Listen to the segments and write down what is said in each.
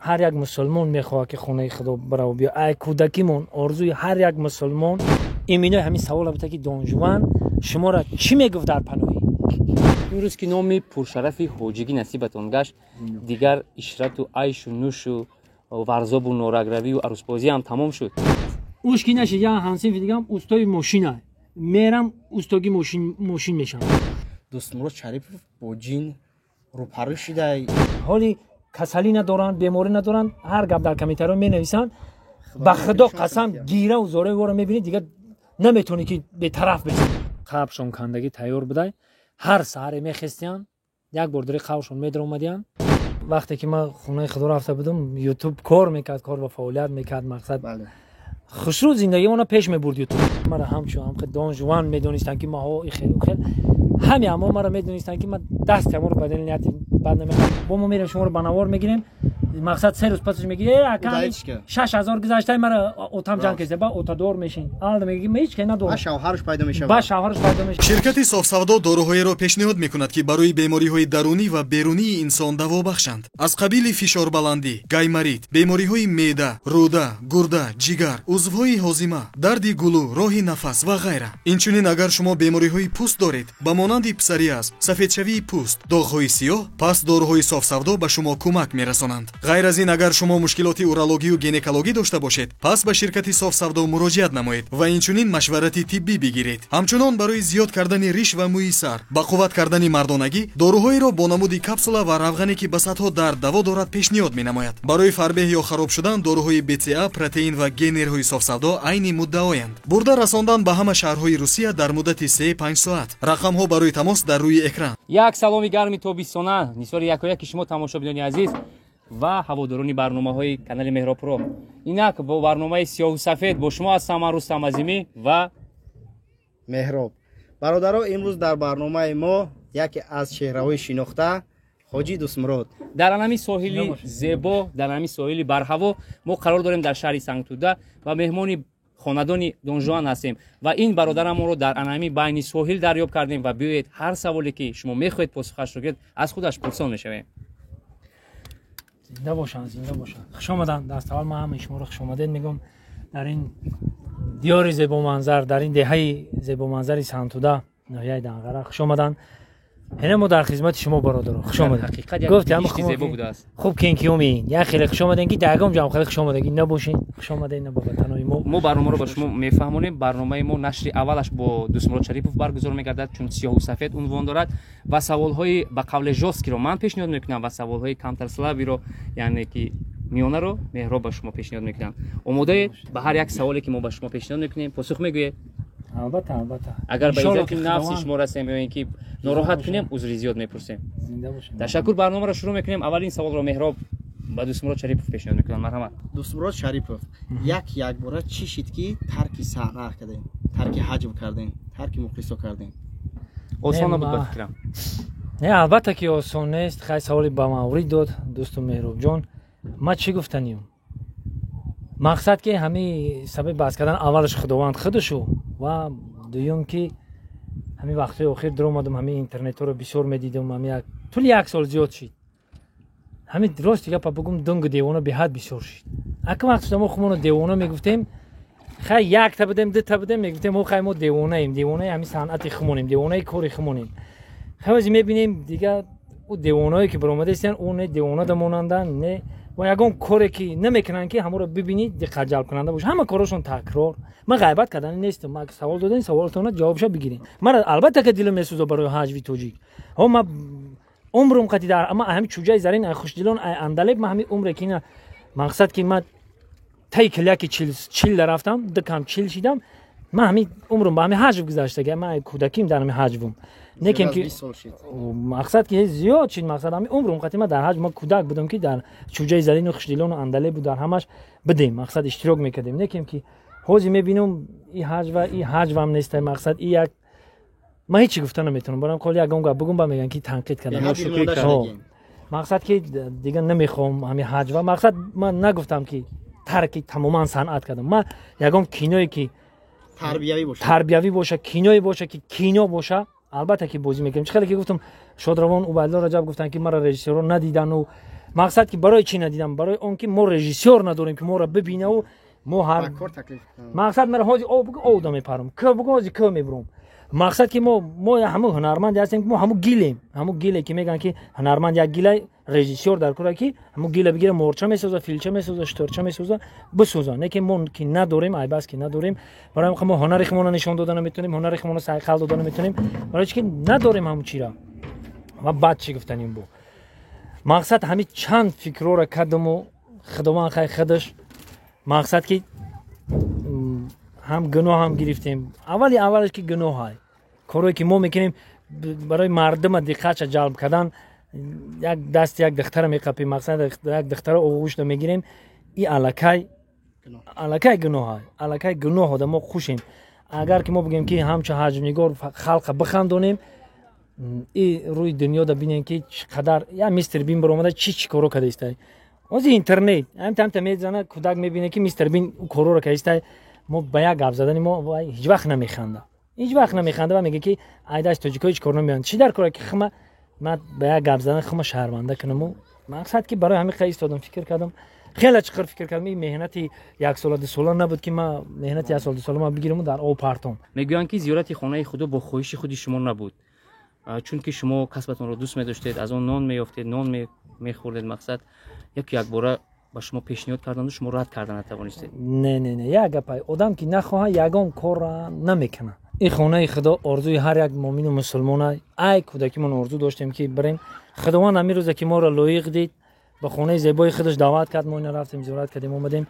هر یک مسلمان میخواد که خونه خدا برو بیا. ای کودکیمون آرزوی هر یک مسلمان ایمینای همین سوال بوده که دان جوان شما را چی میگفت در پناهی؟ امروز که نام پرشرفی حاجگی نصیبتون گشت دیگر اشرت و عیش و نوش و ورزاب و نورگروی و عروسبازی هم تمام شد. اوش کی نشه یا هنسین دیگم اوستای ماشینه میرم اوستاگی ماشین میشم. دوستمرد شریفов با جین روپرو شده حالی کسلی ندارن بیماری ندارن هر گپ در کمیتر می نویسن به خدا قسم گیره و زوره وره میبینی دیگه نمیتونی که به طرف بزنی. قبشون کندگی تیار بده هر سحر میخستیان یک بار در قوشون میدر اومدیان. وقتی که ما خونه خدا رفته بودم یوتیوب کار میکرد کار و فعالیت میکرد مقصد بله خوشرو زندگی اونا پیش میبرد یوتیوب. مرا همچون هم که دان جوان میدونستن که ما ها خیلی همه اما مرا میدونستن که ما دست ما رو بدل نیت بعد نمیخوام با ما میریم شما رو بنوار میگیریم مقصد 3 روز پسش میگه اکان 6000 گذاشته مرا اتام جان کسی با اتادور میشین حالا میگه هیچ که نداره شوهرش پیدا میشه با شوهرش پیدا میشه. شرکت صاف‌سودا داروهایро پیشنهاد میکند که برای بیماری‌های درونی و بیرونی انسان دوا بخشند. از قبیل فشاربلندی، گایمرید، بیماری‌های معده، روده، گرده، جگر، عضوهای هاضمه، درد گلو، راه نفس و غیره. اینچنین اگر شما بیماری‌های پوست دارید با مانند پسریاز، سفیدشوی پوست، داغ‌های سیاه، پس داروهای صاف‌سودا به شما کمک میرسانند. غیر از این اگر شما مشکلات اورولوژی و گینکولوژی داشته باشید پس به شرکت صاف‌سودا مراجعت نمایید و اینچنین مشورت طبی بگیرید. همچنین برای زیاد کردن ریش و موی سر با قوت کردن مردانگی داروهایی را با نمود کپسولا و روغنی که به صدها درد دوا دارد پیشنهاد می‌نماید. برای فربه یا خراب شدن داروهای BCA، پروتئین و گنرهای صاف‌سودا عین مدعایند. برده رساندن به همه شهرهای روسیه در مدت 3-5 ساعت. رقم‌ها برای تماس در روی اکران. یک سلامی گرمی تابستانه نسبت یکایک شما تماشاچیان عزیز و هواداران برنامه‌های کانال مهراب پرو. اینک با برنامه سیاه و سفید با شما هستم رستم عظیمی و مهراب. برادران امروز در برنامه ما یکی از چهره‌های شناخته حاجی دوستمراد در انمی ساحلی زیبا در انمی ساحلی برهوا ما قرار داریم در شهر سنگتوده و مهمانی خاندان دان جوان هستیم و این برادرم رو در انمی بین ساحل دریافت کردیم و بیایید هر سوالی که شما میخواهید پاسخش رو گید از خودش پرسان میشویم. زنده باشن زنده باشن. خوش آمدن. دست اول ما هم شما رو خوش آمدید میگم در این دیار زیبا منظر در این دهه زیبا منظر سنگتوده ناحیه دنقره خوش آمدن. هنر ما در خدمت شما برادران خوش آمدید. گفتم زیبا بوده است. خوب کینکیومین یا خیلی خوش آمدین که دگم جام خیلی خوش آمدین نباشین خوش آمدین نه بابا تنهای ما برنامه رو با شما میفهمونیم. برنامه ما نشر اولش با دوستمراد شریفov برگزار میگردد چون سیاه و سفید عنوان دارد و سوال‌های با قول جاسکی رو من پیشنهاد میکنم و سوال‌های کمتر سلبی رو یعنی که میونه رو مهراب با شما پیشنهاد میکنم. آماده به هر یک سوالی که ما با شما پیشنهاد میکنیم پاسخ میگوید؟ البته اگر به عزت نفس شما رسیم یا اینکه ناراحت کنیم عذر زیاد میپرسیم. زنده باشین. تشکر. برنامه رو شروع میکنیم. اولین سوال رو مهراب با دوستمراد شریفov پیشنهاد میکنم. مرحمت. دوستمراد شریفov یک بار چی شد که ترک صحنه کردین، ترک حج کردین، ترک مخلصا کردین؟ آسان بود بفکرم. نه البته که آسان نیست. خیلی سوالی با مورد داد دوستم مهراب جان. ما چی گفتنیم؟ مقصد که همه سبب بحث کردن اولش خداوند خودشو و دوم که همین وقتی آخر در اومدم همین اینترنت رو بسیار میدیدم همین طول یک سال زیاد شد همین درست دیگه بگم دنگ دیوانه به حد بسیار شد. اگه مقصد ما خودمون دیوانه میگفتیم خیلی یک تا بدیم دو تا بدیم میگفتیم ما خیلی ما دیوانه ایم دیوانه همین صنعت خمونیم دیوانه کاری خمونیم. خیلی میبینیم دیگه او دیوانه‌ای که برآمده هستن اون دیوانه دمونندن نه و یگان کاری که نمیکنن که همو رو ببینید دقت جلب کننده باشه. همه کارشون تکرار. من غیبت کردن نیست. ما سوال دادن سوالتون جوابش بگیرین. من البته که دلم میسوزه برای حج و توجیه. ما عمرم قتی در اما همین چوجای زرین خوشدلان اندلب ما همین عمر که مقصد که من تای کلیک چیل رفتم دکم چیل شدم من همین عمرم با همین حج گذشته که من کودکیم در همین حج بودم نکیم که مقصد که زیاد چیز مقصد همین عمرم قتی من در حج ما کودک بودم که در چوجای زرین و خوشدلان و اندلب بود در همش بدیم مقصد اشتراک میکردیم نکیم که حاجی میبینم این حج و هم نیست مقصد این یک ما هیچی گفتن نمیتونم برام کلی اگه اونجا بگم با میگن که تنقید کردن مقصد که دیگه نمیخوام همین حج و مقصد من نگفتم که ترک تماما صنعت کردم من یگام کینویی که تربیوی باشه کینویی باشه که کینو باشه البته که بازی میکنم خیلی که گفتم شادروان و عبدالله رجب گفتن که مرا رژیسور ندیدن و мақсад ки барои чӣ надидам барои он ки мо режиссёр надорем ки моро бибинаву мо ҳар мақсад мара ҳози ов да мепарам кӯ бугу ҳози кӯ мебурам мақсад ки мо ҳамун ҳунарманде ҳастем ки мо ҳамун гилем ҳамун гиле ки мегӯянд ки ҳунарманд як гила режиссёр дар кора ки ҳамун гила бигира морча месоза филча месоза штурча месоза бисоза не ки мо ки надорем айбас ки надорем барои ин мо ҳунари худмона нишон дода наметонем ҳунари худмона сайқал дода наметонем барои чӣ ки надорем ҳамун чира ва баъд чӣ гуфтанем бо мақсад ҳамин чанд фикрора кардаму худованд хай худаш мақсад ки ҳам гуноҳ ҳам гирифтем аввалаш ки гуноҳ коре ки мо мекунем барои мардума диққатша ҷалб кардан як дасти як духтара меқапем мақсад як духтара оғӯшда мегирем и аллакай гуноҳ аллакай гуноҳ ода мо хушем агар ки мо бигем ки ҳамчо ҳаҷмнигор халқа бихандонем и рӯи дунё да бинем ки чӣ қадар я мистер бин баромада чӣ коро карда истай ҳозир интернет ҳамта мезана кӯдак мебине ки мистер бин короро карда истай мо ба як гап задани мо ҳеҷ вақт намеханда ва меге ки айдаш тоҷикои чӣ кор намеёнд чӣ дар кора ки хма ман ба як гап задан хма шаҳрванда кунаму мақсад ки барои ҳамин қа истодам фикр кардам хеле чиқир фикр кардам ин меҳнати як сола ду сола набуд ки ман меҳнати як сола ду сола бигирам дар об партом мегӯянд ки зиёрати хонаи худо бо хоҳиши худи шумо набуд чунки шумо касбатонро дӯст медоштед аз он нон меёфтед нон мехӯрдед мақсад якбора ба шумо пешниҳод карданду шумо рад карда натавонистед не як гапай одам ки нахоҳад ягон корра намекунад ин хонаи худо орзуи ҳар як муъмину мусулмона ай кӯдакимон орзу доштем ки бирем худованд ҳамин рӯзе ки моро лоиқ дид ба хонаи зебои худаш даъват кард мо ина рафтем зиёрат кардем омадем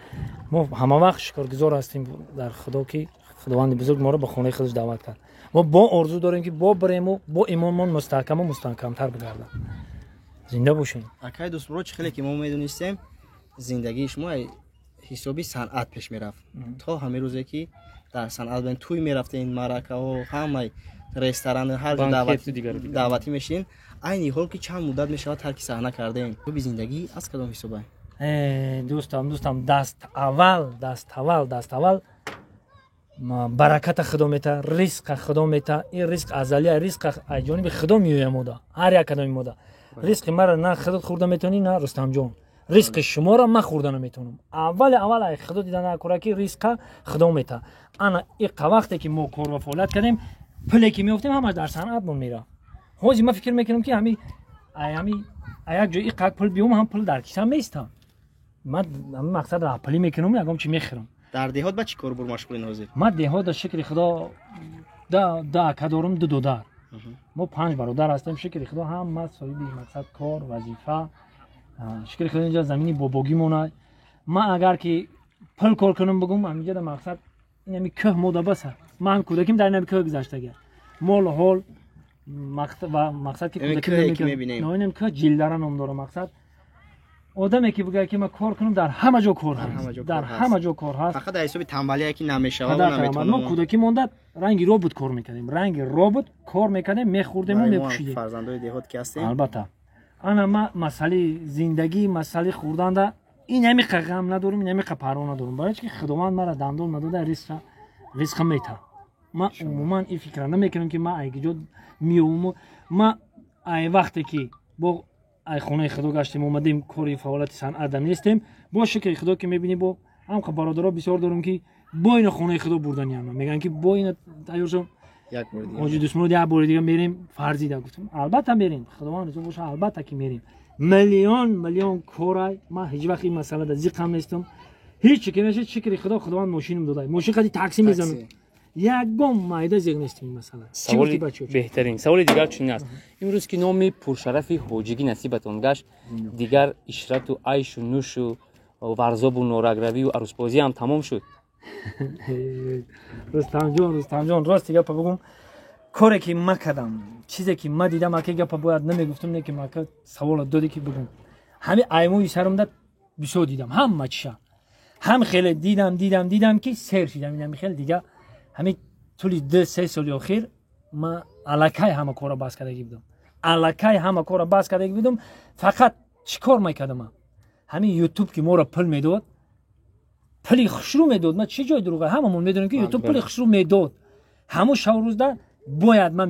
мо ҳамавақт шукргузор ҳастем дар худо ки худованди бузург моро ба хонаи худаш даъват кард мо бо орзу дорем ки бо бирему бо имонмон мустаҳкаму мустаҳкамтар бигардам зинда бошем акай дӯстбуро чӣ хеле ки мо медонистем зиндагии шумо ҳисоби санъат пеш мерафт то ҳамин рӯзе ки дар санъат бен тӯй мерафтен маъракаҳо ҳамаи ресторан ҳар даъватӣ мешидин айни ҳол ки чанд муддат мешавад тарки саҳна кардем ҳисоби зиндагӣ аз кадом ҳисоба дӯстам даставвал бараката худо мета ризқа худо мета ин ризқ азалия ризқа аз ҷониби худо меояд мода ҳар як кадоми мода ризқи мара на худо хӯрда метавонӣ на рустамҷон ризқи шуморо ман хӯрда наметавонам аввал ай худо дида накора ки ризқа худо мета ана иқа вақте ки мо кор ва фаъолият кардем пуле ки меёфтем ҳамаш дар санъатмон мерафт ҳозир ман фикр мекунам ки ҳами як ҷои иқа пул биём ҳам пул дар кисам меистам ман ҳамин мақсад раҳпулӣ мекунам ягон чӣ мехӯрам дар деҳот ба чӣ кор бур машғулин ҳозир ман деҳота шукри худо да ака дорам ду додар мо 5 бародар ҳастем шукри худо ҳама соҳиби мақсад кор вазифа шукри худо инҷа замини бобогимона ман агар ки пул кор кунам бугум ҳаминҷода мақсад инами кӯҳ мода баса ман кӯдаким дар инами кӯҳ гузаштага мол ҳол мақсад ки кӯдаким кӯҳ ҷилдара ном дора мақсад одаме ки бигӯяд ки ман кор кунам дар ҳама ҷо кор ҳаст дар ҳама ҷо кор ҳаст фақат дар ҳисоби тамбалие ки намешавад наметавонам мо кӯдакӣ монда ранги робот кор мекардем ранги робот кор мекардем мехӯрдему мепӯшидем фарзандои деҳот ки ҳастем албатта ана ма масъалаи зиндагӣ масъалаи хӯрданда инамиқа ғам надорум инамиқа парво надорум барои ки худованд мара дандон надода ризқа мета ман умуман ин фикра намекунам ки ман айгиҷо меовуму ман ай вақте ки бо ай хонаи худо гаштем омадем кори фаъолияти санъатда нестем бо шукри худо ки мебинӣ бо ҳамқа бародаро бисёр дорум ки бо ина хонаи худо бурданиам мегӯянд ки бо ина тайёр шав ҳоҷи дӯстмурод як бори дига мерем фарзида гуфтам албатта мерем худованд ризо боша албатта ки мерем миллион корай ман ҳеҷ вақт ин масъалада зиқам нестам ҳеҷ ки мешад шукри худо худованд мошинам дода мошин қади такси мезанам ягон майда зиқ нестем ин масъала саволи беҳтарин саволи дигар чунин аст имрӯз ки номи пуршарафи ҳоҷигӣ насибатон гашт дигар ишрату айшу нӯшу варзобу норагравию арӯзбозӣ ҳам тамом шуд рустамҷон рости гапа бугум коре ки ман кардам чизе ки ман дидам аки гапа бояд намегуфтам не ки мака савола доде ки бугум ҳамин аймои сарамда бисёр дидам ҳама чиша ҳам хеле дидам ки сер шидам инами хел дига ҳамин тӯли 2-3 соли охир ман аллакай ҳама кора бас кардаги будам фақат чӣ кор мекардам ман ҳамин ютуб ки моро пул медод пули хушрӯ медод ман чӣ ҷои дурӯға ҳамамон медонем ки ютуб пули хушрӯ медод ҳамун шаврӯзда бояд ман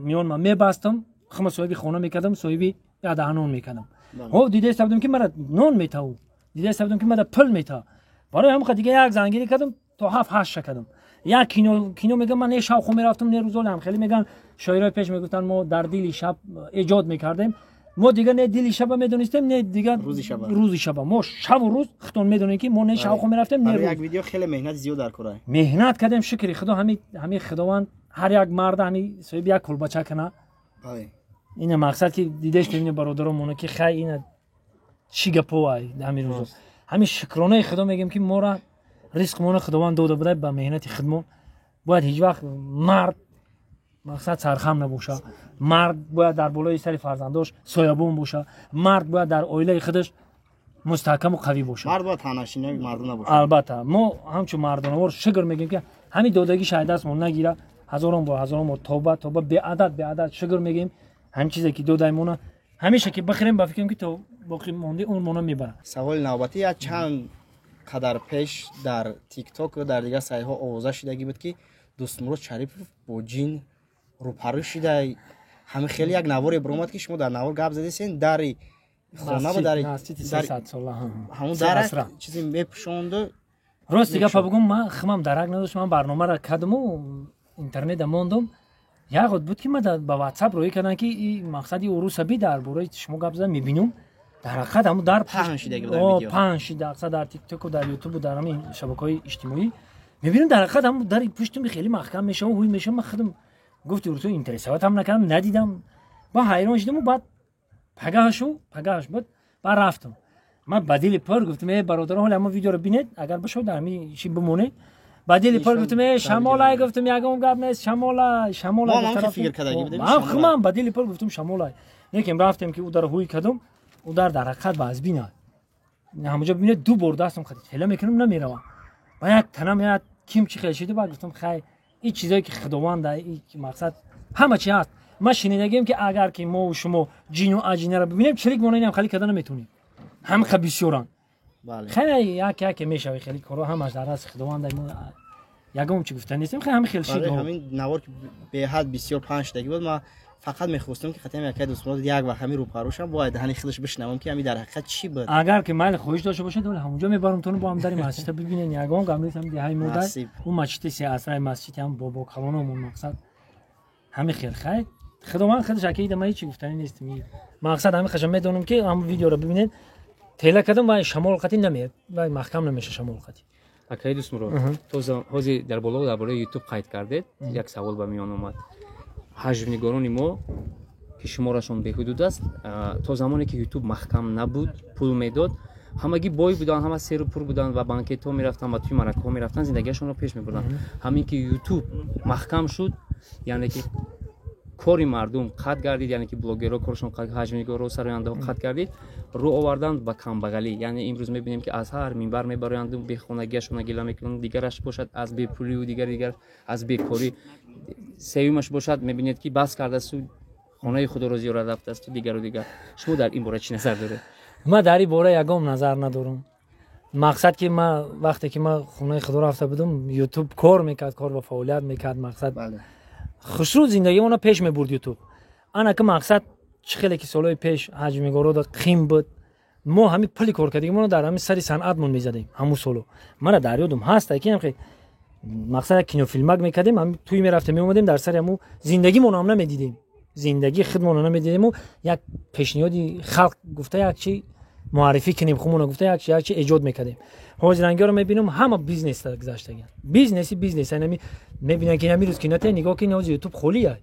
миёнам мебастам хама соҳиби хона мекардам соҳиби ядаҳанон мекардам ها دیده استفادم که مرا نون میتاو دیده استفادم که مرا پل میتا برای هم دیگه یک زنگیری کردم تا 7-8 کردم یک کینو میگم من شب خو میرفتم نه روزا هم خیلی میگن شاعرای پیش میگفتن ما در دل شب ایجاد میکردیم ما دیگه نه دل شب میدونستیم نه دیگه روزی شب ما شب و روز خودتون میدونین که ما نه شب خو میرفتیم نه یک ویدیو خیلی مهنت زیاد در کار مهنت کردیم شکر خدا همین خداوند هر یک مرد همین صاحب یک کلبچه کنه این مقصد که دیدش ببینه برادرمون که خیلی این چی گپوای همین روز همین شکرانه خدا میگیم که ما را رزقمون خداوند داده بوده به مهنت خدمت باید هیچ وقت مرد مقصد سرخم نباشه مرد باید در بالای سر فرزنداش سایه‌بون باشه مرد باید در عائله خودش مستحکم و قوی باشه مرد باید تناشینه مردونه باشه البته ما همچون مردانوار شکر میگیم که همین دادگی شاید دستمون نگیره هزاران بار توبه به عدد شکر میگیم همین چیزی که دادایمون همیشه که بخیریم با فکریم که تو باقی مونده اون مونا میبره. سوال نوبتی یا چند قدر پیش در تیک تاک و در دیگه سایه ها آوازه شدگی بود که دوستمرد شریف با جین روپرو شده همه خیلی یک نوار برآمد که شما در نوار گپ زدین در خانه و در 300 ساله همون در چیزی میپشوند راست دیگه بگم من خمم درک نداشت من برنامه را کردم و اینترنت موندم یک وقت بود که من با واتساپ روی کردن که این مقصدی عروس بی در برای شما گپ زدن میبینم در حقیقت همون در 5% در تیک تاک و در یوتیوب و در همین شبکه‌های اجتماعی میبینم در حقیقت همون در پشتم خیلی محکم میشه و هوی میشه من خودم گفت تو اینترنت هم نکردم ندیدم با حیران شدم و بعد پگاهش بود بعد رفتم من بدیل پر گفتم ای برادران حالا ما ویدیو رو ببینید اگر بشه در همین چی بمونه بدیل پر گفتم شمالای گفتم یگم گپ نیست شمالای طرف فکر کردم من بدیل پر گفتم شمالای لیکن رفتم که او در هوی کدوم او در حقیقت باز بینا همونجا ببینید دو برده هستم خیلی هلا میکنم نمیروم با یک تنم یا کیم چی خیلی شده بعد گفتم خیر این چیزایی که خداوند این مقصد همه چی هست ما شنیدگیم که اگر که ما و شما جین و عجینه رو ببینیم چلیک مونین هم خیلی کردن نمیتونیم هم خبیسیوران بله خیلی یک میشه خیلی کارو همش در از خداوند یگم چی گفتن نیستیم خیلی خیلی شد همین نوار به حد بسیار 5 دقیقه بود ما فقط میخواستم که خاطر یک دوست مراد یک وقت همین رو پروشم باید دهنی خودش بشنوم که همین در حقیقت چی بود اگر که من خوش داشته باشه دوله همونجا میبرم تو با هم در مسجد ببینین یگم گام نیستم دی های مدت اون مسجد سه عصر مسجد هم بابا کلانمون مقصد همین خیر خداوند خودش اکید ما هیچ گفتنی نیست مقصد همین خشم میدونم که هم ویدیو رو ببینید تله کدوم و شمال قطعی نمیاد و محکم نمیشه شمال قطعی اکید دوست مراد تو هازی در بالا درباره یوتیوب قید کردید یک سوال به میان اومد حجم نگاران ما که شمارشون به‌حدود است تا زمانی که یوتیوب محکم نبود پول میداد همگی بای بودن همه سر و پر بودن و بانکت ها میرفتن و توی مرکه ها میرفتن زندگیشون رو پیش میبردن همین که یوتیوب محکم شد یعنی که کاری مردم قطع گردید یعنی که بلاگرها کارشون حجم نگارا و سراینده ها قطع گردید رو آوردن به کمبغلی یعنی امروز میبینیم که از هر منبر میبرند به خونگیشون گله میکنن دیگرش باشد از بی پولی و دیگر از بیکاری سومش باشد میبینید که بس کرده است خانه خدا را زیارت رفته است دیگر و دیگر شما در این باره چی نظر داره ما در این باره یگام نظر ندارم مقصد که ما وقتی که ما خانه خدا رفته بودم یوتیوب کار میکرد کار و فعالیت میکرد مقصد بله خوشرو زندگیمون پیش میبرد یوتیوب انا که مقصد خیلی که سالهای پیش حجم نگارا دا قیم بود ما همین پلی کار کردیم در همین سری صنعتمون میزدیم همون سالو من در یادم هست که خیلی مقصد کینو فیلمک میکردیم هم توی میرفتیم میومدیم در سر همون زندگیمون هم نمیدیدیم زندگی خودمون نمیدیدیم و یک پیشنهادی خلق گفته یک چی معرفی کنیم خودمون گفته یک چی ایجاد میکردیم حاضرنگا رو میبینم همه بیزنس تا گذاشتن بیزنس یعنی میبینن که همین روز که نته نگاه کنین از یوتیوب خالیه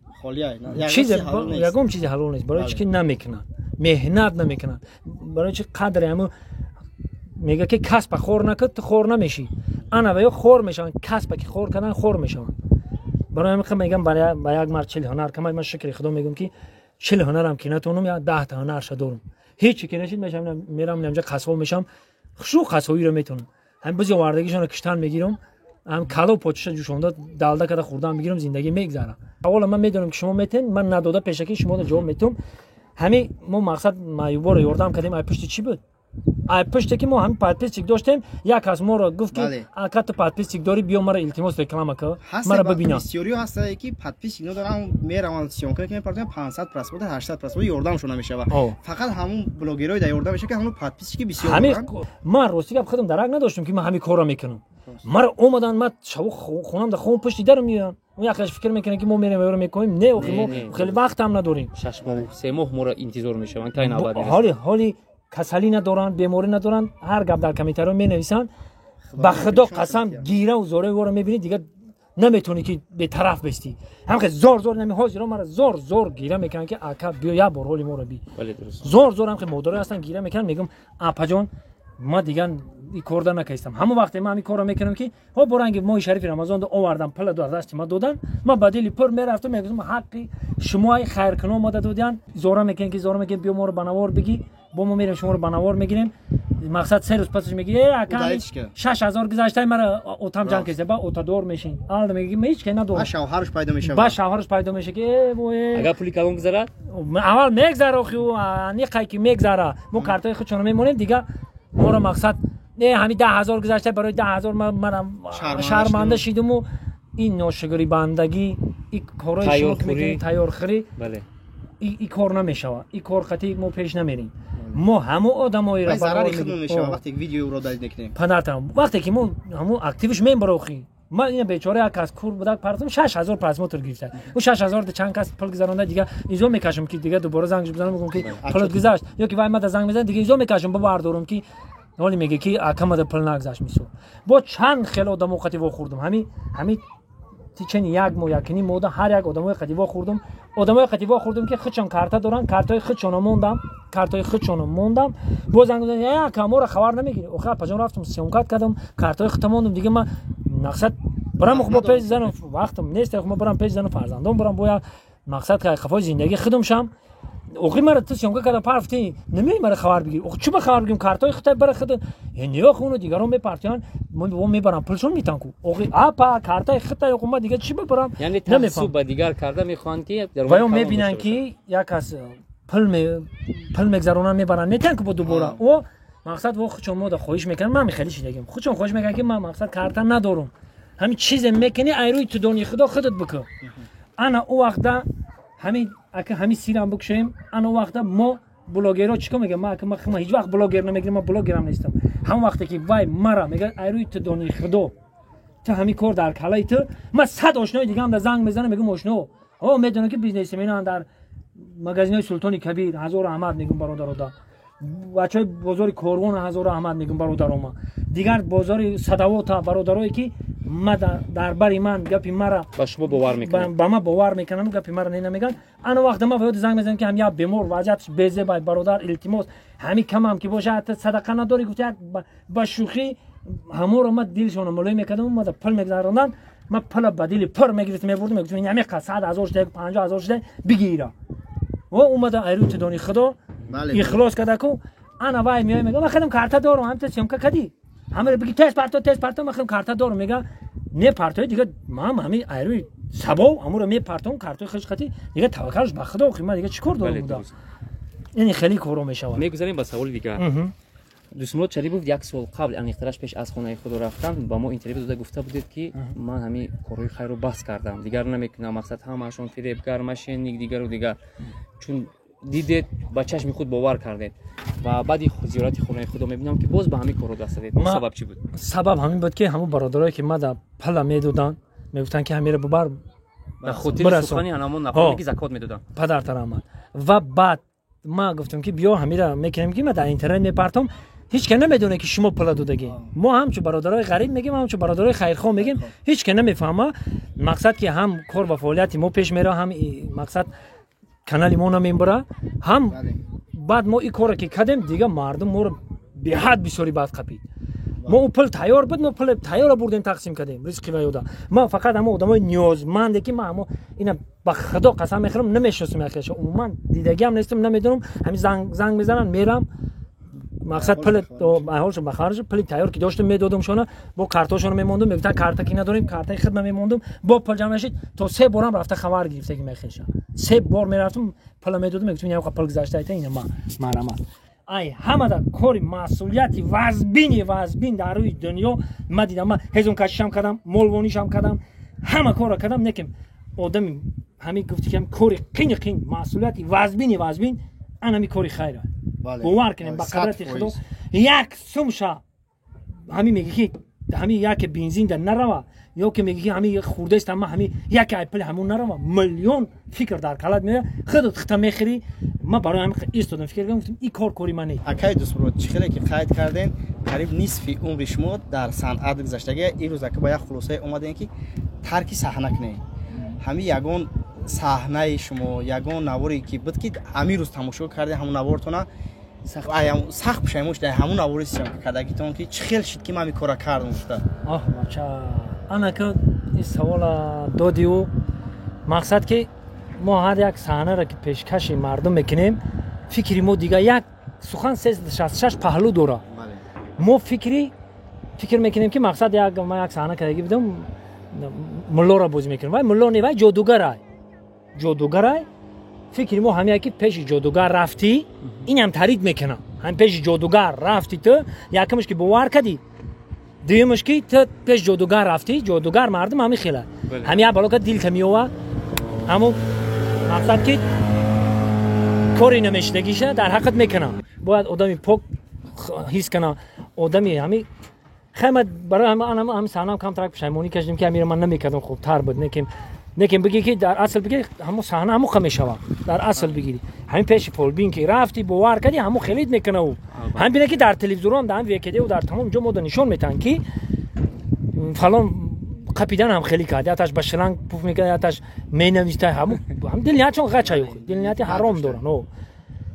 چیز یگم چیزی حلال نیست برای چی نمیکنن مهنت نمیکنن برای چی قدر همو میگه که کسب خور نکرد تو خور نمیشی انا و یا خور میشن کسب که خور کردن خور میشن برای همین میگم برای یک مرد 40 هنر که من شکر خدا میگم که 40 هنرم که نتونم یا 10 تا هنر شدم هیچی که نشید میرم اینجا قصاب میشم شو قصابی رو میتونم هم بزی واردگیشون رو کشتن میگیرم هم کلو پوچش جوشونده دالده کده خوردن میگیرم زندگی میگذره اولا من میدونم که شما میتین من نداده پیشکی شما رو جواب میتونم همین ما مقصد مایوبا رو یاردم کردیم ای پشت چی بود ай пуште ки мо ҳамин подписчик доштем як аз моро гуфт ки ака ту подписчик дорӣ биё мара илтимос реклама кун мара бибинам бисёриё ҳастае ки подписчик надорам мераванд сиёнка ки партия 500 просмотр 800 просмотр ёрдамшон намешава фақат ҳамун блогерҳои дар ёрдам мешава ки ҳамун подписчики бисёр ҳамин ман рости гап худам дарак надоштам ки ман ҳамин корро мекунам мара омадан ман шабу хонам дар хон пушти дарам миёрам якаш фикр мекунем ки мо мерем ёро мекунем не охи мо хеле вақтам надорем 6 моҳ 3 моҳ моро интизор мешаванд кай навбат ҳоли касалӣ надоранд беморӣ надоранд ҳар гап дар комментариё менависанд ба худо қасам гираву зораи воро мебинӣ дигар наметавонӣ ки бетараф бестӣ ҳамхе зор нами ҳозиро мара зор гира мекунанд ки ака биё як бор ҳоли моро би зор ҳамхе модаро ҳастанд гира мекунанд мегӯм апаҷон ма дигар и корда накастам ҳамон вақте ман ҳамин корро мекунам ки ҳо боранги моҳи шарифи рамазон овардам пула дар дасти ма додан ман ба дили пур мерафтам мегӯзам ҳаққи шумои хайркунон омада додиянд изора мекунем ки изора мекунем биё моро ба навор бигӣ бо мо мерем шуморо ба навор мегирем мақсад 3 рӯз пасаш меги ака 6000 гузаштаи мара отам ҷанг кеста ба отадор мешин алда меги ҳеч ке надорам шавҳараш пайдо мешава ба шавҳараш пайдо меша ки агар пули калон гузарад аввал мегзара охи ниқай ки мегзара мо картои худшона мемонем дига моро мақсад ҳамин 10000 гузашта барои 10000 манам шарманда шидуму ин ношугрибандагӣ и корои шумо ки мекунем тайёрхӯрӣ и кор намешава и кор қатъи мо пеш намерем мо ҳамон одамоиро зарари худ мешава вақте видеоро дайд мекунем падартам вақте ки мо ҳамон активиш мембара охи ман ина бечора як кас кур буда партам 6000 просмотр гирифта у 6000 да чанд кас пул гузаронда дига изо мекашам ки дига дубора зангш бизанам мегӯм ки пул гузашт ё ки вай мада занг мезанам дига изо мекашам бабардорам ки ҳоли меге ки акамада пул нагзашт мисол бо чанд хел одамо қатъи вохӯрдам ҳами тичени як мо якини мода ҳар як одамои қатъи вохӯрдам ки худшон карта доранд картаи худшона мондам бо занг мезанам ака моро хабар намегирӣ охир апаҷон рафтам сёмкат кардам картаи худта мондам дига ман мақсад барам бо пеҷ занам вақтам нест мо барам пеҷ занам фарзандон барам бо як мақсад ки хафои зиндагӣ худам шам охир мара ту сёмка кардам парфти намери мара хабар бигир охир чӣ ба хабар бигирам картаи худта бара худ неохи уно дигарон мепартиянд мо мебарам пулшон метан ку охир апа картаи худта ёқу ма дигар чӣ бабарам яъне таҳсуб ба дигар карда мехоҳанд ки ваё мебинанд ки як кас пул мегзаронанд мебаранд метан ки бо дубора о мақсад во худшон мода хоҳиш мекунанд ман мехелӣ шидагим худшон хоҳиш мекунанд ки ман мақсад карта надорам ҳамин чизе мекунӣ айрӯи ту дони худо худат бикун ана у вақта ҳамин сирам бикушем ана вақта мо блогерҳо чӣ кор мегӯям ман ҳеҷ вақт блогер намегирам ман блогерам нестам ҳамон вақте ки вай мара мегӯяд айрӯи ту дони худо ту ҳамин кор дар калаи ту ман 100 ошнои дигаам дар занг мезанам мегӯм ошно медонам ки бизнесменан дар магазинои султони кабир ҳазор аҳмад мегӯм бародарода бачаҳои бозори корвон ҳазор аҳмад мегӯм бародарома дигар бозори садавота бародарое ки дар бари ман гапи мара ба шумо бовар мекунанд ба ман бовар мекунанд гапи мара ненамегӯянд ана вақта ман ба ёди занг мезанам ки ҳам як бемор вазъияташ безебай бародар илтимос ҳамин камам ки боша садақа надорӣ гуфт як ба шӯхӣ ҳаморо ман дилшона молоим мекардам мада пул мегзаронанд ман пула ба дили пур мегирифтам мебурдам мегуфтам ҳамин қа 100,000 шуда 50,000 шуда бигира ва омада айрӯи ту дони худо ихлос карда ку ана вай меоя мегӯям ман худам карта дорам ҳам ту сёмка кадӣ ҳамаро биги тест парто ман худам карта дорам мега не партои дига ман ҳамин айрӯи сабов ҳаморо мепартам картои хишқати дига таваккалш ба худо охи ман дига чӣ кор дорам буда яъне хеле коро мешавад мегузарем ба саволи дигар дӯстмурод шарипов як сол қабл аниқтараш пеш аз хонаи худ рафтан ба мо интервю дода гуфта будед ки ман ҳамин корҳои хайрро бас кардам дигар намекунам мақсад ҳамаашон фиребгар мошенник дигару дигар чун дидед ба чашми худ бовар кардед ва баъди зиёрати хонаи худо мебинам ки боз ба ҳамин корро даст дадед сабаб чӣ буд сабаб ҳамин буд ки ҳамон бародарое ки мада пала медоданд мегуфтанд ки ҳамиро бубар ба хотири сухани анамон нафаҳме ки закот медоданд падартар аҳмад ва баъд ман гуфтам ки биё ҳамиро мекунем ки ма дар интернет мепартом ҳеҷ ке намедоне ки шумо пула додагӣ мо ҳамчун бародарои ғариб мегим ҳамчун бародарои хайрхоҳ мегим ҳеҷ ке намефаҳма мақсад ки ҳам кор ва фаъолияти мо пеш мера ҳам мақсад канали мо намебара ҳам баъд мо ин коро ки кардем дига мардум моро беҳад бисёри бад қапид мо у пул тайёр буд мо пули тайёра бурдем тақсим кардем ризқи ва ёда ман фақат ҳамо одамои ниёзманде ки ман ҳамо ина ба худо қасам мехӯрам намешиносам якеша умуман дидагиам нестам намедонам ҳамин занг мезананд мерам мақсад пули ҳолшо ба харҷ пули тайёр ки доштам медодам шона бо картошона мемондам мегуфтанд карта ки надорем картаи хидма мемондам бо пул ҷамъ нашид то 3 борам рафта хабар гирифта ки мехеша 3 бор мерафтам пула медодам мегуфтам яка пул гузашта айта ина марамат ай ҳамада кори масъулияти вазбин дар рӯи дунё ма дидам. Ман ҳезум кашишам кардам, молвонишам кардам, ҳама корро кардам, некем одами ҳамин гуфти ки кори қин масъулияти вазбин анами кори хайра. бовар кунем ба қадрати худо як сумша ҳамин меги ки ҳамин як бензин дар нарава ё ки меги ки ҳамин хурдаист ама ҳамин як айпли ҳамон нарава миллион фикр дар калад меояд. худот хита мехӯрӣ. ман барои ҳамин истодам фикр кардам, гуфтам ин кори ман нест. акай дӯстбурод чихеле ки қайд кардем қариб нисфи умри шумо дар санъат гузаштагӣ. ин рӯз ака ба як хулосае омадем ки тарки саҳна кунем. ҳамин ягон саҳнаи шумо ягон наворе ки буд ки ҳамин рӯз тамошо кардем, ҳамон наворатона сахт пушаймон шуда ҳамон навори кардагитон ки чӣ хел шид ки ман ин кора кардам гуфта. бача анака ин савола додиу мақсад ки мо ҳар як саҳнаро ки пешкаши мардум мекунем фикри мо дига як сухан 366 паҳлӯ дора. мо фикр мекунем ки мақсад ман як саҳна кардагӣ будам муллоро бозӣ мекунем, вай мулло не, вай ҷодугарай фикри мо ҳамия ки пеши ҷодугар рафтӣ инам тарид мекунам. ҳам пеши ҷодугар рафтӣ ту якамш ки бовар кардӣ, дуюмаш ки ту пеши ҷодугар рафтӣ, ҷодугар мардум ҳамин хела ҳамия балока дилта меова ҳамун мақсад ки кори намешидагиша дар ҳаққат мекунам. бояд одами пок ҳис кана одами ҳамин хема барои ҳамин саҳнам камтарак пушаймонӣ кашидем ки ҳамиро ман намекардам хубтар буд. некем бигӣ ки дар асл бигӣ ҳамун саҳна ҳамуқа мешавад. дар асл бигирӣ ҳамин пеши фолбин ки рафтӣ бовар кардӣ ҳамун хелид мекуна ӯ. ҳамин бина ки дар телевизорон дар вкду дар тамом ҷо мода нишон метаҳанд ки фалон қапидан ҳам хелӣ кард, яташ ба шиланг пуф мекард, яташ менависта. ҳамун дилниятшон ғача ё дилнияти ҳаром доранд.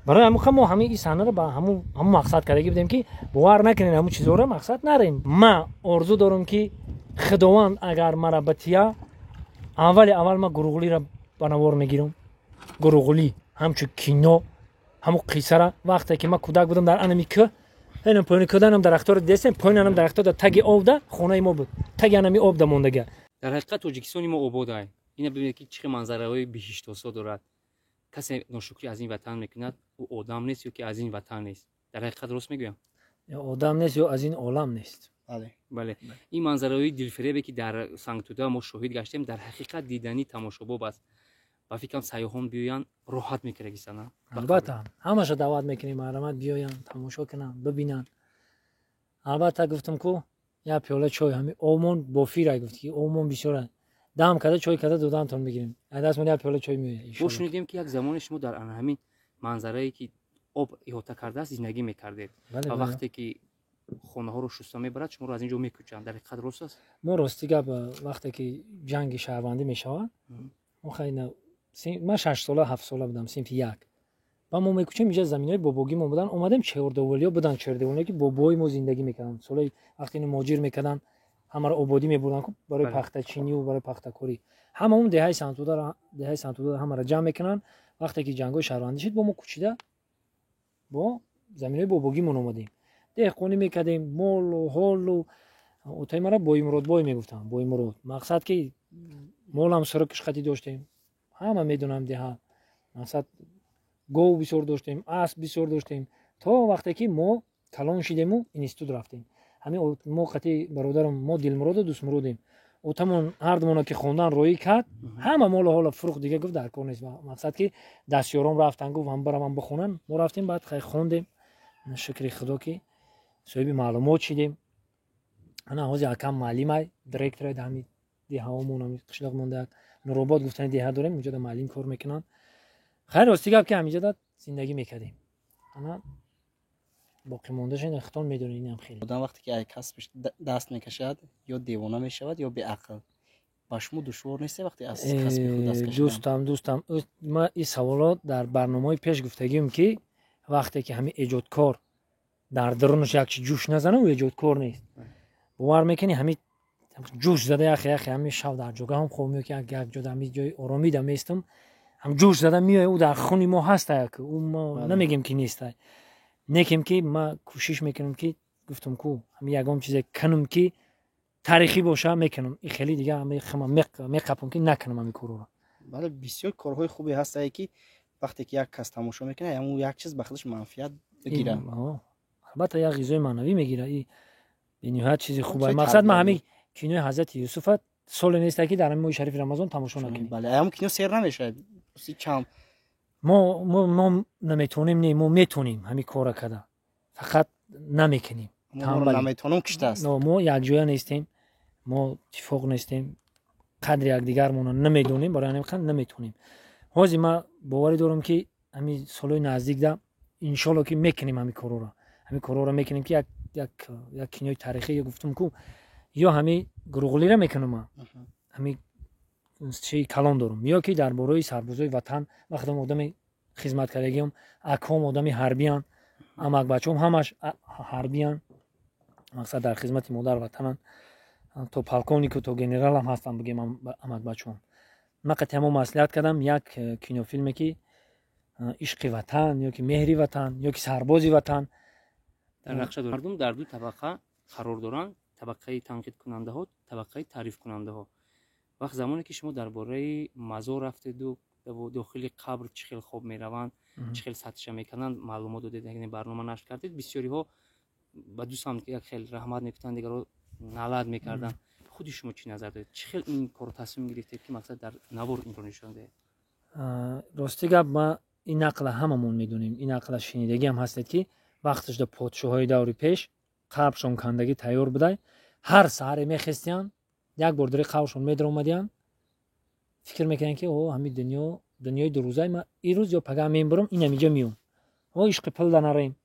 барои ҳамуқа мо ҳамин ин саҳнаро ба ҳамун мақсад кардагӣ будем ки бовар накунем ҳамун чизоро мақсад нарем. ман орзу дорам ки худованд агар мара батия аввал ма гуруғулиро ба навор мегирам. гуруғулӣ ҳамчун кино ҳамун қиссара вақте ки ман кӯдак будам дар анами кӯҳ ҳенам поёни кӯданам дарахтори дестем поёнанам дарахтор дар таги обда хонаи мо буд, таги анами обда мондага. дар ҳақиқат тоҷикистони мо ободае. ина бибинед ки чӣ манзараҳои биҳиштосо дорад. касе ношукрӣ аз ин ватан мекунад, ӯ одам нест ё ки аз ин ватан нест. дар ҳақиқат рост мегӯям? ё одам нест ё аз ин олам нест. бале ин манзараҳои дилфиребе ки дар сангтуда мо шоҳид гаштем дар ҳақиқат дидани тамошобоб аст. ба фикрам сайёҳон биёянд роҳат мекунагистана. албатта ҳамаша даъват мекунем маҳрамат биёянд тамошо кунанд бибинанд. албатта гуфтам ку як пиёла чой ҳамин омон бофира гуфт ки омон бисёра дам карда чой карда додамтон мегирем. дастмон як пиёла чой меояд. мо шунидем ки як замоне шумо дар ҳамин манзарае ки об иҳота кардааст зиндагӣ мекардед. ва вақте ки хонаҳоро шуста мебарад шуморо аз ин ҷо мекӯчанд. дар ҳақиқат рост аст? мо рости гап вақте ки ҷанги шаҳрвандӣ мешавад ман 6 сола 7 сола будам синфи 1 ва мо мекӯчем инҷа заминои бобогӣ мо буданд омадем чордовалиё буданд чордовалиё ки бобои мо зиндагӣ мекарданд. солаи вақте ин моҷир мекарданд ҳамаро ободӣ мебурданд барои пахтачинию барои пахтакорӣ ҳамаон деҳаи сантуда ҳамаро ҷамъ мекунанд. вақте ки ҷангои шаҳрвандӣ шид бо мо кӯчида бо заминои бобогимон омадем деҳқонӣ мекардем. молу ҳолу отаи мара боимуродбой мегуфтанд. боимурод мақсад ки молам сӯракишқатӣ доштем, ҳама медонам деҳа мақсад гов бисёр доштем, асп бисёр доштем. то вақте ки мо калон шидему институт рафтем. ҳамин мо қатъи бародарам мо дилмуроду дӯстмуродем. отамон ҳардумона ки хондан роӣ кард ҳама молу ҳола фурӯхт дига гуфт дар кор нест. мақсад ки дастёром рафтан гуфт ҳам баравам бихонанд. мо рафтем баъд хай хондем. шукри худо ки соҳиби маълумот шидем. ана ҳозир акам маълимай директора ҳамин деҳаомон ҳамин қишлоқ монда як нуробод гуфтани деҳа дорем инҷода маълим кор мекунанд. хайр рости гап ки ҳаминҷода зиндагӣ мекардем. ана боқӣ мондашин ихтон медонем. инам хеле одам вақте ки ай касбиш даст мекашад ё девона мешавад ё беақл. ба шумо душвор нест вақте аз касби худ даст кашидан? дӯстам ман ин саволот дар барномаи пеш гуфтагием ки вақте ки ҳамин эҷодкор дар дарунаш як чи ҷӯш назана ӯ эҷодкор нест. бовар мекунӣ ҳамин ҷӯш зада яхе ҳамин шав дар ҷогаҳам хоб меё ки як ҷода ҳамин ҷои оромида меистам ҳам ҷӯш зада меояд. ӯ дар хуни мо ҳастая ки ӯ мо намегем ки нестай. некем ки ман кӯшиш мекунам ки гуфтам ку ҳамин ягон чизе канам ки таърихӣ боша мекунам. ин хеле дига меқапам ки накунам ҳамин корро. бале бисёр корҳои хубе ҳастае ки вақте ки як кас тамошо мекунад ҳамун як чиз ба худаш манфиат بگیرم. البته یک غذای معنوی میگیره. این به نهایت چیز خوبه. مقصد ما همین کینوی حضرت یوسف سال نیست که در همین ماه شریف رمضان تماشا نکنیم. بله هم کینو سر نمیشه. کم ما نمیتونیم، نه ما میتونیم همین کارا کردن، فقط نمیکنیم. ما نمیتونم کشته است. ما یک جویا نیستیم، ما اتفاق نیستیم، قدر یک دیگرمون نمیدونیم، برای همین نمیتونیم. حاضر ما باور دارم که همین سالهای نزدیک ده ان شاء الله که میکنیم همین کارا را میکنیم که یک کینوی تاریخی گفتم کو یا همین گروغلی را میکنم، همین چی کلان دارم، یا که درباره سربازای وطن وقتی آدم خدمت کردگیم اکام آدمی حربیان، امک بچه‌ام همش حربیان، مقصد در خدمت مادر وطنن، تو پالکونیک تو گنرال هم هستم بگیم امک بچه‌ام. من تمام مصلحت کردم یک کینو فیلمی که عشق وطن یا که مهری وطن یا که سربازی وطن در نقشه مردم در دو طبقه قرار دارند، طبقه تنقید کننده ها، طبقه تعریف کننده ها. وقت زمانی که شما درباره مزار رفتید و داخل قبر چه خیلی خوب میروند، چه خیلی سطحش میکنند معلومات دادید، یعنی برنامه نشر کردید، بسیاری ها با دوستان که یک خیلی رحمت میکنند، دیگر رو نالد میکردن. خود شما چی نظر دارید؟ چه خیلی این کارو تصمیم گرفتید که مقصد در نوار این رو نشون دهید؟ راستی گپ ما این نقل هممون میدونیم، این نقل شنیدگی هم هست که وقتش در پادشاهای دور پیش قبرشون کندگی تیار بوده، هر سحر میخستیان یک بار در قبرشون میدر اومدیان، فکر میکنن که او همین دنیای دو روزه ما این روز یا پگاه میبرم این اینجا میام، او عشق پل دناریم،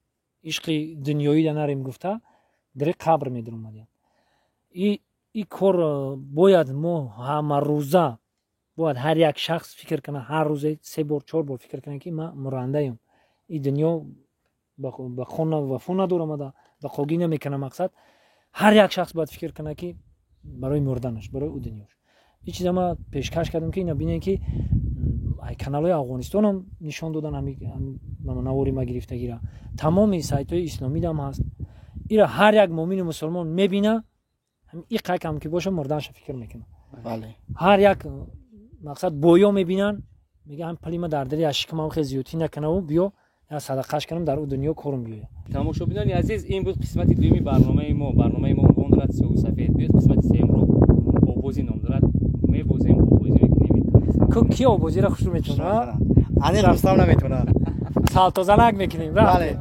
عشق دنیایی دناریم گفته در قبر میدر اومدیان. این کار باید ما همه روزه باید هر یک شخص فکر کنه، هر روزه 3 بار 4 بار فکر کنه که من مرنده ام، این دنیا با خون و فون نداره، آمده با خوگی نمیکنه. مقصد هر یک شخص باید فکر کنه که برای مردنش، برای او دنیاش. این چیزا ما پیشکش کردم که اینا ببینن که کانال‌های افغانستان هم نشون دادن، همین نواری ما گرفتگی را تمام سایت‌های اسلامی هم هست. اینا هر یک مؤمن مسلمان میبینه، هم این قکم که باشه مردنش فکر میکنه. بله. هر یک مقصد بویا میبینن میگه هم پلی ما در دل اشکم خیلی زیوتی نکنه و بیا یا صدقهش کنم در اون دنیا کارم بیاید. تماشاچیان عزیز، این بود قسمت دومی برنامه ما عنوان دارد سیاه و سفید. بیاد قسمت سوم رو آبازی نام دارد، می‌بازیم آبازی میکنیم. کی آبازی را خوش میتونه؟ آنی رستم نمیتونه. سالتو زنک میکنیم. بله.